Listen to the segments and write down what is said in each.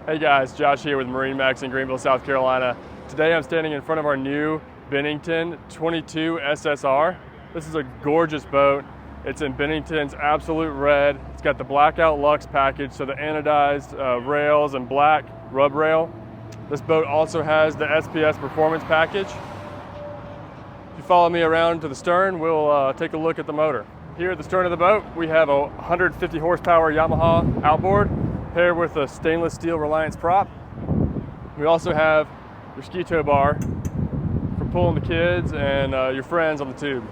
Hey guys, Josh here with MarineMax in Greenville, South Carolina. Today I'm standing in front of our new Bennington 22 SSR. This is a gorgeous boat. It's in Bennington's absolute red. It's got the blackout Lux package, so the anodized rails and black rub rail. This boat also has the SPS performance package. If you follow me around to the stern, we'll take a look at the motor. Here at the stern of the boat, we have a 150 horsepower YAMAHA outboard paired with a stainless steel Reliance prop. We also have your ski tow bar for pulling the kids and your friends on the tube.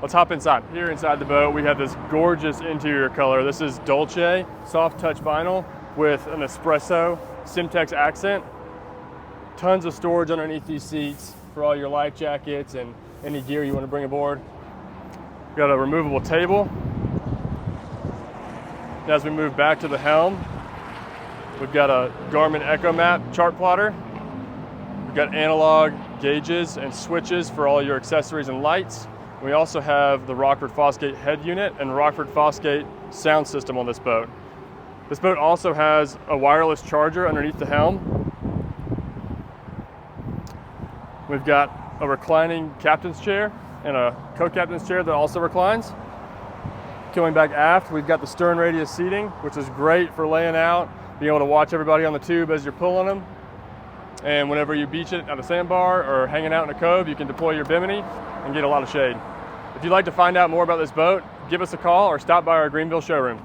Let's hop inside. Here inside the boat, we have this gorgeous interior color. This is Dolce soft touch vinyl with an espresso Simtex accent. Tons of storage underneath these seats for all your life jackets and any gear you want to bring aboard. Got a removable table. As we move back to the helm, we've got a Garmin EchoMap chart plotter. We've got analog gauges and switches for all your accessories and lights. We also have the Rockford Fosgate head unit and Rockford Fosgate sound system on this boat. This boat also has a wireless charger underneath the helm. We've got a reclining captain's chair and a co-captain's chair that also reclines. Coming back aft, we've got the stern radius seating, which is great for laying out, being able to watch everybody on the tube as you're pulling them. And whenever you beach it at a sandbar or hanging out in a cove, you can deploy your bimini and get a lot of shade. If you'd like to find out more about this boat, give us a call or stop by our Greenville showroom.